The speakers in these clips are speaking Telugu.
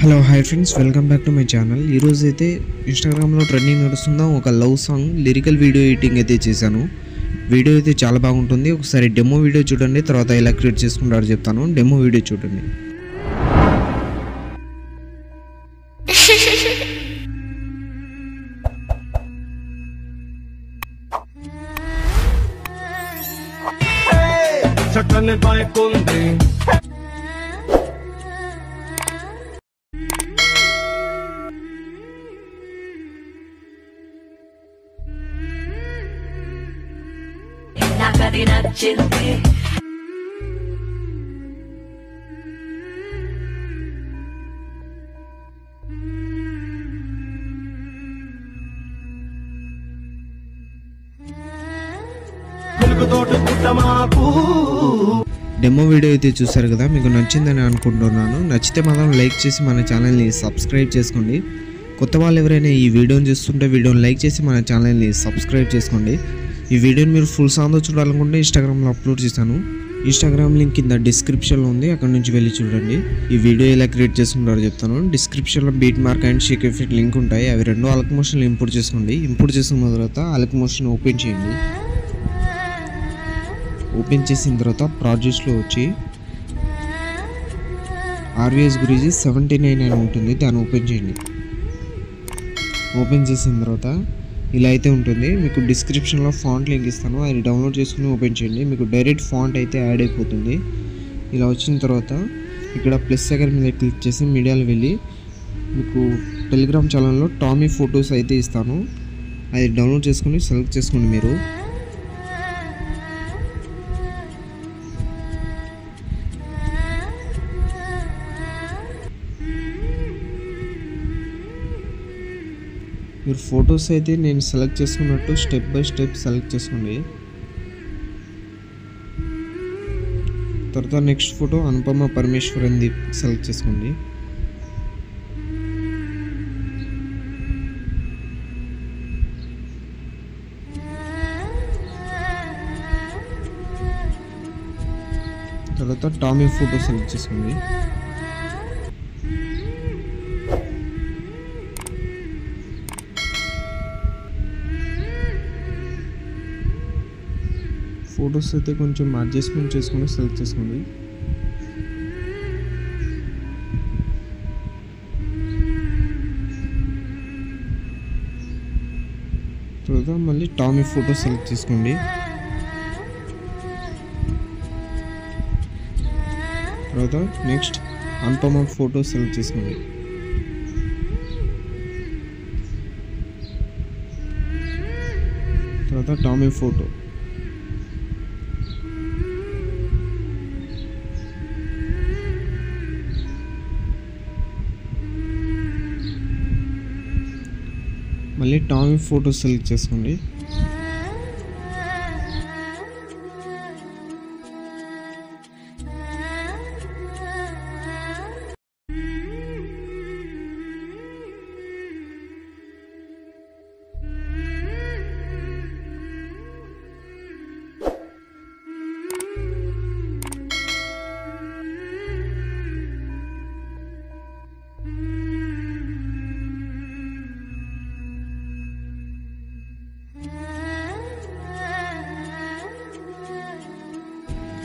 Hello hi friends, welcome back to my channel. ఈరోజు అయితే ఇన్స్టాగ్రామ్లో ట్రెండింగ్ నడుస్తున్న ఒక love song lyrical video editing అయితే చేశాను. వీడియో అయితే చాలా బాగుంటుంది. ఒకసారి డెమో వీడియో చూడండి, తర్వాత ఎలా క్రియేట్ చేసుకుంటారో చెప్తాను. డెమో వీడియో చూడండి. నాకది నచ్చింది. డెమో వీడియో అయితే చూసారు కదా, మీకు నచ్చిందని అనుకుంటున్నాను. నచ్చితే మాత్రం లైక్ చేసి మన ఛానల్ని సబ్స్క్రైబ్ చేసుకోండి. కొత్త వాళ్ళు ఎవరైనా ఈ వీడియోని చూస్తుంటే వీడియోని లైక్ చేసి మన ఛానల్ని సబ్స్క్రైబ్ చేసుకోండి. ఈ వీడియోని మీరు ఫుల్ సాంగ్తో చూడాలనుకుంటే ఇన్స్టాగ్రామ్లో అప్లోడ్ చేశాను. ఇన్స్టాగ్రామ్ లింక్ కింద డిస్క్రిప్షన్లో ఉంది, అక్కడ నుంచి వెళ్ళి చూడండి. ఈ వీడియో ఎలా క్రియేట్ చేసుకుంటారో చెప్తాను. డిస్క్రిప్షన్లో beat mark and Sheikh effect link ఉంటాయి. అవి రెండు అలక్ మోషన్లో ఇంపోర్ట్ చేసుకోండి. ఇంపోర్ట్ చేసుకున్న తర్వాత అలక్ మోషన్ ఓపెన్ చేయండి. ఓపెన్ చేసిన తర్వాత ప్రాజెక్ట్స్లో వచ్చి RVS గురించి 79 అని ఉంటుంది, దాన్ని ఓపెన్ చేయండి. ఓపెన్ చేసిన తర్వాత ఇలా అయితే ఉంటుంది. మీకు డిస్క్రిప్షన్లో ఫాంట్ లింక్ ఇస్తాను, అది డౌన్లోడ్ చేసుకుని ఓపెన్ చేయండి. మీకు డైరెక్ట్ ఫాంట్ అయితే యాడ్ అయిపోతుంది. ఇలా వచ్చిన తర్వాత ఇక్కడ ప్లస్ సెకండ్ మీద క్లిక్ చేసి మీడియాలో వెళ్ళి మీకు టెలిగ్రామ్ ఛానల్లో టామీ ఫొటోస్ అయితే ఇస్తాను, అది డౌన్లోడ్ చేసుకుని సెలెక్ట్ చేసుకోండి. మీరు ఫొటోస్ అయితే నేను సెలెక్ట్ చేసుకున్నట్టు స్టెప్ బై స్టెప్ సెలెక్ట్ చేసుకోండి. తర్వాత next photo Anupama Parameswaran select చేసుకోండి. తర్వాత టామీ ఫోటో సెలెక్ట్ చేసుకోండి. ఫొటోస్ అయితే కొంచెం అడ్జస్ట్మెంట్ చేసుకొని సెలెక్ట్ చేసుకోండి. తర్వాత మళ్ళీ టామీ ఫోటో సెలెక్ట్ చేసుకోండి. తర్వాత నెక్స్ట్ అనుపమ ఫోటో సెలెక్ట్ చేసుకోండి. తర్వాత టామీ ఫోటో. మళ్ళీ టామీ ఫోటో సెలెక్ట్ చేసుకోండి.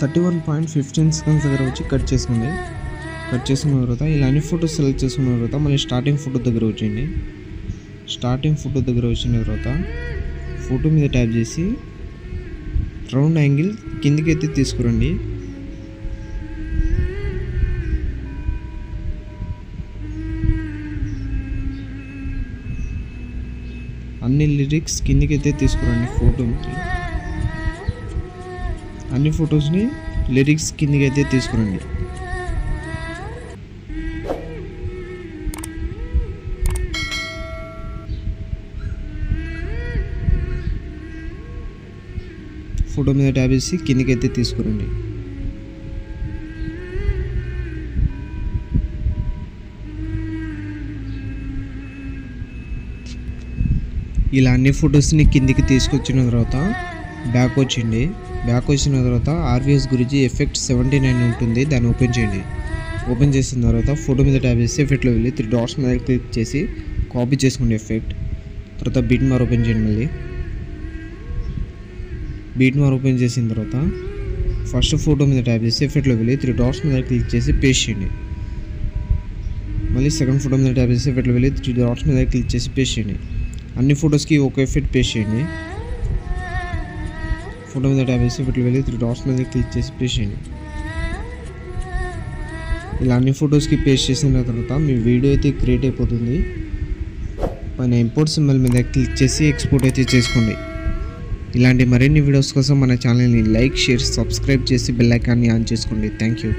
$31.15 దగ్గర వచ్చి కట్ చేసుకోండి. కట్ చేసుకున్న తర్వాత ఇలా అన్ని ఫోటోస్ సెలెక్ట్ చేసుకున్న తర్వాత మళ్ళీ స్టార్టింగ్ ఫోటో దగ్గర వచ్చేయండి. స్టార్టింగ్ ఫోటో దగ్గర వచ్చిన తర్వాత ఫోటో మీద ట్యాప్ చేసి రౌండ్ యాంగిల్ కిందికి అయితే తీసుకురండి. అన్ని లిరిక్స్ కిందికి అయితే తీసుకురండి. అన్ని ఫొటోస్ని లిరిక్స్ కిందికి అయితే తీసుకురండి. ఫోటో మీద ట్యాప్ చేసి కిందికి అయితే తీసుకురండి. ఇలా అన్ని ఫొటోస్ని కిందికి తీసుకొచ్చిన తర్వాత బ్యాక్ వచ్చింది. బ్యాక్ వచ్చిన తర్వాత RVS గురించి ఎఫెక్ట్ 79 ఉంటుంది, దాన్ని ఓపెన్ చేయండి. ఓపెన్ చేసిన తర్వాత ఫోటో మీద ట్యాప్ చేసి ఎఫెక్ట్లో వెళ్ళి 3 డాట్స్ మీద క్లిక్ చేసి కాపీ చేసుకోండి ఎఫెక్ట్. తర్వాత బీట్ మార్ ఓపెన్ చేయండి. మళ్ళీ బీట్ మార్ ఓపెన్ చేసిన తర్వాత ఫస్ట్ ఫోటో మీద ట్యాప్ చేసి ఎఫెక్ట్లో వెళ్ళి 3 డాట్స్ మీద క్లిక్ చేసి పేస్ట్ చేయండి. మళ్ళీ సెకండ్ ఫోటో మీద ట్యాప్ చేసి ఎఫెక్ట్లో వెళ్ళి 3 డాట్స్ మీద క్లిక్ చేసి పేస్ట్ చేయండి. అన్ని ఫొటోస్కి ఒక ఎఫెక్ట్ పేస్ట్ చేయండి. ఫోటో మీద ట్యాప్ చేసి ఎఫెక్ట్లో వెళ్ళి 3 డాట్స్ మీద క్లిక్ చేసి పేస్ట్ చేయండి. ఇలా అన్ని ఫొటోస్కి పేస్ట్ చేసిన తర్వాత మీ వీడియో అయితే క్రియేట్ అయిపోతుంది. పైన ఇంపోర్ట్ సింబల్ మీద క్లిక్ చేసి ఎక్స్పోర్ట్ అయితే చేసుకోండి. ఇలాంటి మరిన్ని వీడియోస్ కోసం మన ఛానల్ని లైక్, షేర్, సబ్స్క్రైబ్ చేసి బెల్ ఐకాన్ని ఆన్ చేసుకోండి. Thank you.